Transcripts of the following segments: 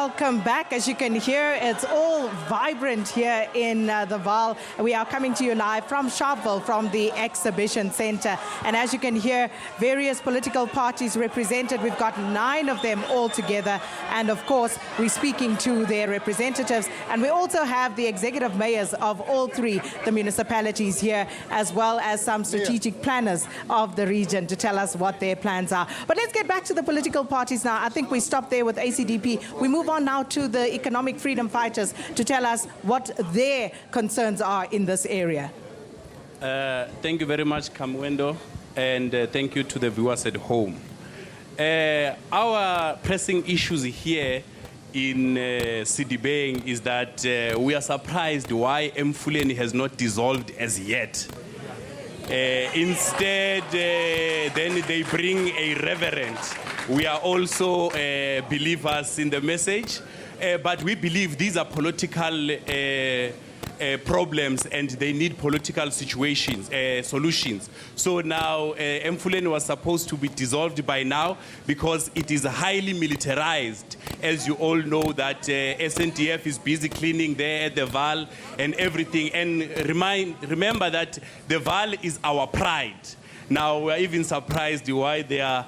Welcome back. As you can hear, it's all vibrant here in the Vaal. We are coming to you live from Sharpeville, from the Exhibition Centre. And as you can hear, various political parties represented. We've got 9 of them all together. And of course, we're speaking to their representatives. And we also have the executive mayors of all 3 the municipalities here, as well as some strategic planners of the region to tell us what their plans are. But let's get back to the political parties now. I think we stopped there with ACDP. We move on now to the economic freedom fighters to tell us what their concerns are in this area. Thank you very much, Kamwendo, and thank you to the viewers at home. Our pressing issues here in Sidibeng is that we are surprised why Mfuleni has not dissolved as yet. Instead, then they bring a reverend. We are also believers in the message, but we believe these are political problems and they need political solutions. So now Mfuleni was supposed to be dissolved by now because it is highly militarized. As you all know that SNTF is busy cleaning there at the Vaal and everything. And remember that the Vaal is our pride. Now, we're even surprised why they are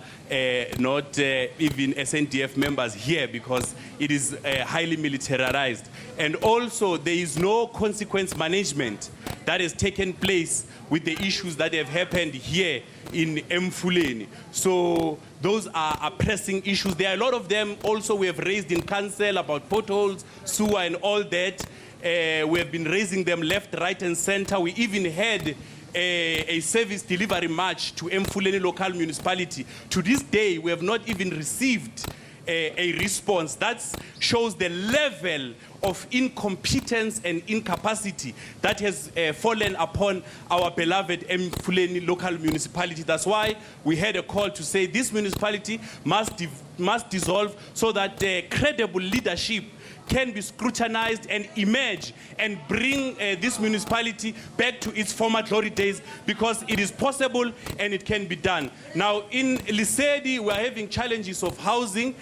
not even SNTF members here, because it is highly militarized. And also, there is no consequence management that has taken place with the issues that have happened here in Mfuleni. So those are pressing issues. There are a lot of them also we have raised in council about potholes, sewer and all that. We have been raising them left, right and center. We even had a service delivery march to Mfuleni local municipality. To this day, we have not even received a response. That shows the level of incompetence and incapacity that has fallen upon our beloved Mfuleni local municipality. That's why we had a call to say this municipality must dissolve so that credible leadership can be scrutinized and emerge and bring this municipality back to its former glory days, because it is possible and it can be done. Now in Lisedi, we are having challenges of housing,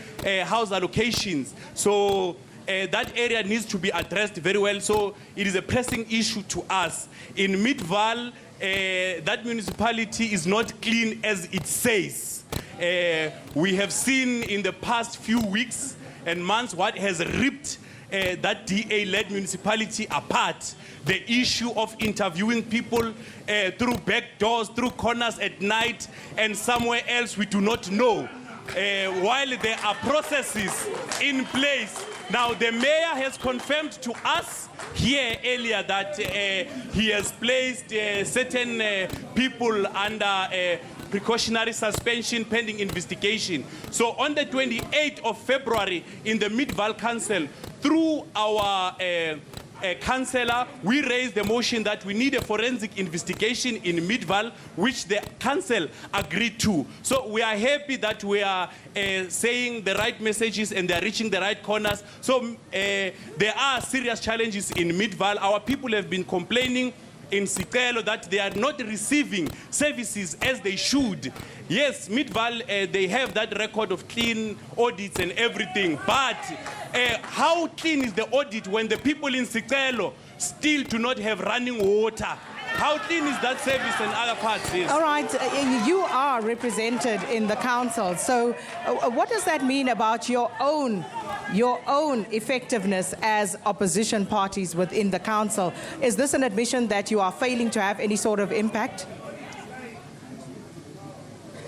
house allocations. So that area needs to be addressed very well. So it is a pressing issue to us. In Midvaal, that municipality is not clean as it says. We have seen in the past few weeks and months what has ripped that DA-led municipality apart. The issue of interviewing people through back doors, through corners at night, and somewhere else we do not know. While there are processes in place. Now the mayor has confirmed to us here earlier that he has placed certain people under precautionary suspension pending investigation. So on the 28th of February in the Midvaal Council, through our councillor, we raised the motion that we need a forensic investigation in Midvaal, which the council agreed to. So we are happy that we are saying the right messages and they are reaching the right corners. So there are serious challenges in Midvaal. Our people have been complaining in Sikelo that they are not receiving services as they should. Yes, Midvaal, they have that record of clean audits and everything, but how clean is the audit when the people in Sikelo still do not have running water? How clean is that service and other parts? Yes. All right, you are represented in the council. So what does that mean about your own effectiveness as opposition parties within the council? Is this an admission that you are failing to have any sort of impact?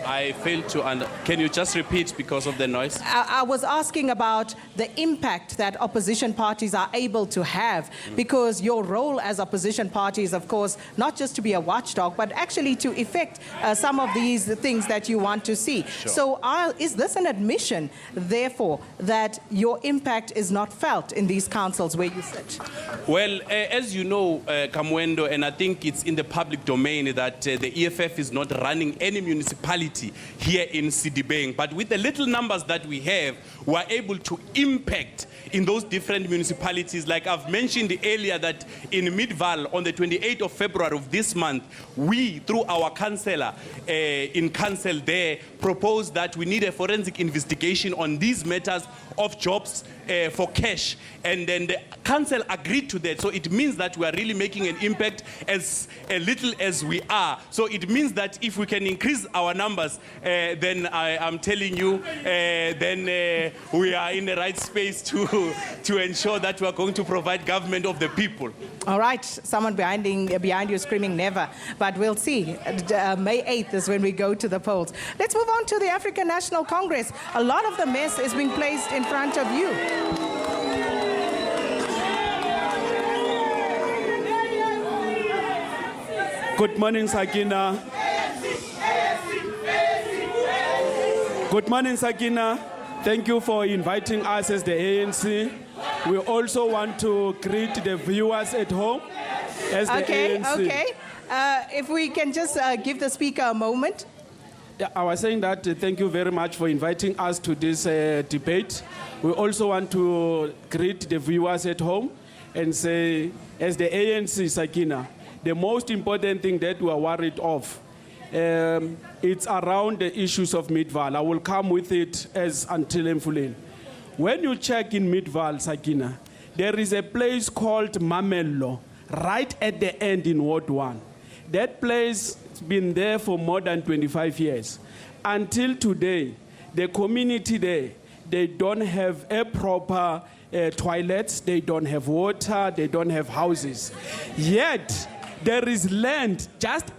I failed to can you just repeat because of the noise? I was asking about the impact that opposition parties are able to have, because your role as opposition parties, of course, not just to be a watchdog, but actually to effect some of these things that you want to see. Sure. So is this an admission, therefore, that your impact is not felt in these councils where you sit? Well, as you know, Kamwendo, and I think it's in the public domain that the EFF is not running any municipality here in Sidibeng, but with the little numbers that we have, we are able to impact in those different municipalities. Like I've mentioned earlier that in Midvaal on the 28th of February of this month, we, through our councillor in council there, proposed that we need a forensic investigation on these matters of jobs for cash. And then the council agreed to that. So it means that we are really making an impact as little as we are. So it means that if we can increase our numbers, then I'm telling you, then we are in the right space to ensure that we are going to provide government of the people. All right, someone behind you screaming never, but we'll see. May 8th is when we go to the polls. Let's move on to the African National Congress. A lot of the mess is being placed in front of you. Good morning, Sakina. Good morning, Sakina. Thank you for inviting us as the ANC. We also want to greet the viewers at home as the ANC. Okay. If we can just give the speaker a moment. Yeah, I was saying that thank you very much for inviting us to this debate. We also want to greet the viewers at home and say, as the ANC, Sakina, the most important thing that we are worried of, it's around the issues of Midvaal. I will come with it as until Emfuleni. When you check in Midvaal, Sakina, there is a place called Mamello, right at the end in Ward 1. That place has been there for more than 25 years. Until today, the community there, they don't have a proper toilets, they don't have water, they don't have houses. Yet, there is land just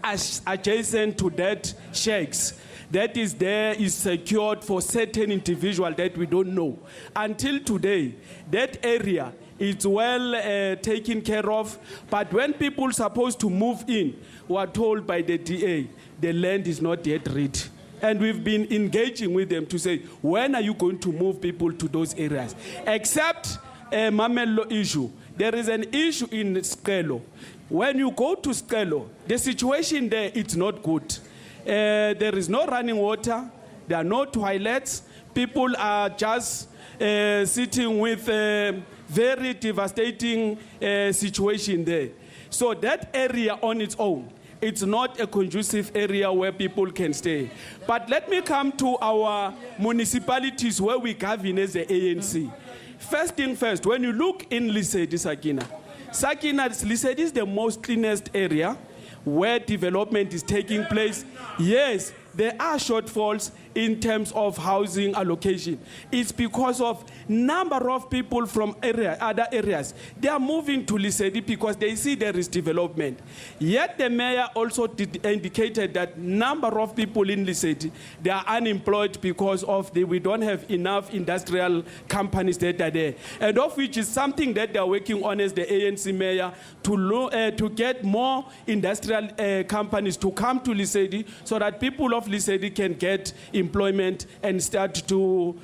adjacent to that sheikhs that is there, is secured for certain individuals that we don't know. Until today, that area is well taken care of, but when people are supposed to move in, we are told by the DA, the land is not yet ready. And we've been engaging with them to say, when are you going to move people to those areas? Except a Mamello issue. There is an issue in Skelo. When you go to Skelo, the situation there, it's not good. There is no running water. There are no toilets. People are just sitting with a very devastating situation there. So that area on its own, it's not a conducive area where people can stay. But let me come to our municipalities where we govern as the ANC. First thing first, when you look in Lesedi, Sakina, Lesedi is the most cleanest area where development is taking place. Yes, there are shortfalls in terms of housing allocation. It's because of number of people from other areas. They are moving to Lesedi because they see there is development. Yet the mayor also indicated that number of people in Lesedi, they are unemployed because of we don't have enough industrial companies that are there. And of which is something that they are working on as the ANC mayor to get more industrial companies to come to Lesedi so that people of Lesedi can get employment and start to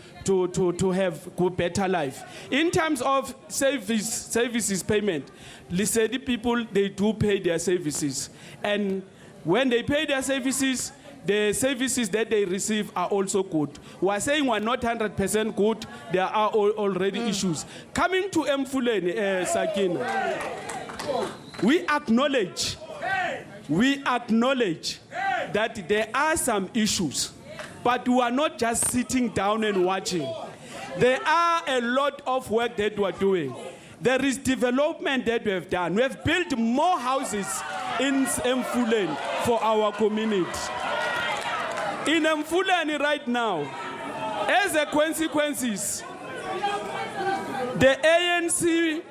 have good, better life. In terms of services payment, Lesedi people, they do pay their services. And when they pay their services, the services that they receive are also good. We are saying we're not 100% good. There are already issues. Coming to Emfuleni, Sakina, we acknowledge that there are some issues, but we are not just sitting down and watching. There are a lot of work that we are doing. There is development that we have done. We have built more houses in Emfuleni for our community. In Emfuleni right now, as a consequence, the ANC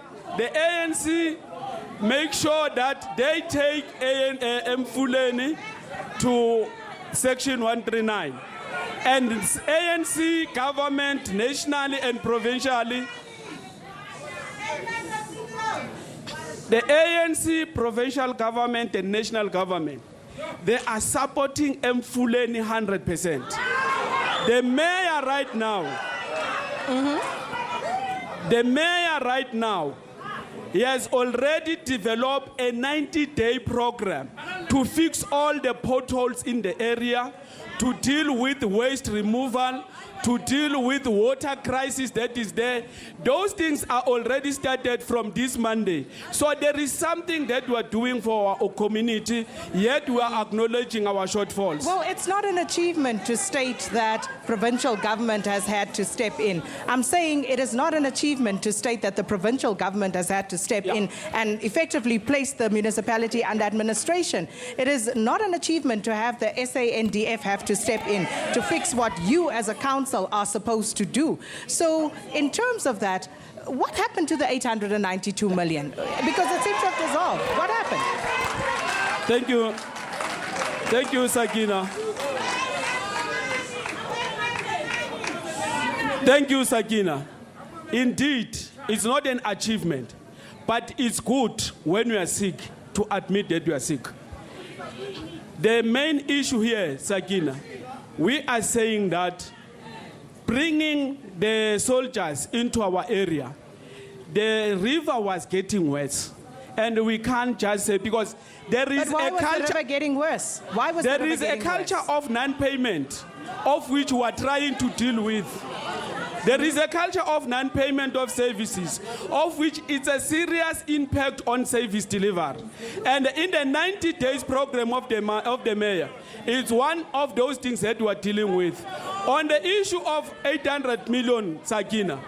make sure that they take Emfuleni to Section 139. And ANC government, nationally and provincially, the ANC provincial government and national government, they are supporting Emfuleni 100%. The mayor right now, he has already developed a 90-day program to fix all the potholes in the area, to deal with waste removal, to deal with water crisis that is there. Those things are already started from this Monday. So there is something that we are doing for our community, yet we are acknowledging our shortfalls. Well, it's not an achievement to state that provincial government has had to step in. I'm saying it is not an achievement to state that the provincial government has had to step in and effectively place the municipality under administration. It is not an achievement to have the SANDF have to step in to fix what you as a council are supposed to do. So in terms of that, what happened to the 892 million? Because it seems to have dissolved. What happened? Thank you. Thank you, Sakina. Thank you, Sakina. Indeed, it's not an achievement, but it's good when you are sick to admit that you are sick. The main issue here, Sakina, we are saying that bringing the soldiers into our area, the river was getting worse. And we can't just say, because there is But why a was culture. the river getting worse? Why was the There river is a getting culture worse? of non-payment, of which we are trying to deal with. There is a culture of non-payment of services, of which it's a serious impact on service delivery. And in the 90 days program of the mayor, it's one of those things that we are dealing with. On the issue of 800 million, Sakina,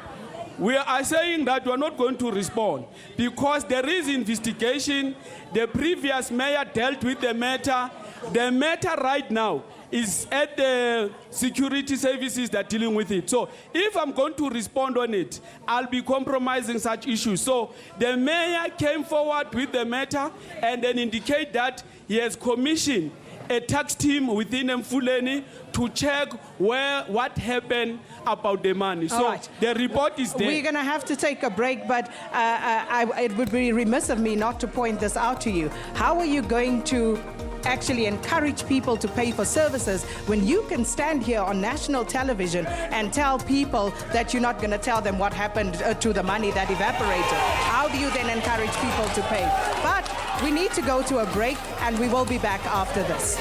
we are saying that we are not going to respond because there is investigation. The previous mayor dealt with the matter. The matter right now is at the security services that are dealing with it. So if I'm going to respond on it, I'll be compromising such issues. So the mayor came forward with the matter and then indicate that he has commissioned a tax team within Mfuleni to check what happened about the money. So right. the report is there. We're going to have to take a break, but it would be remiss of me not to point this out to you. How are you going to actually encourage people to pay for services when you can stand here on national television and tell people that you're not going to tell them what happened to the money that evaporated? How do you then encourage people to pay? But we need to go to a break, and we will be back after this.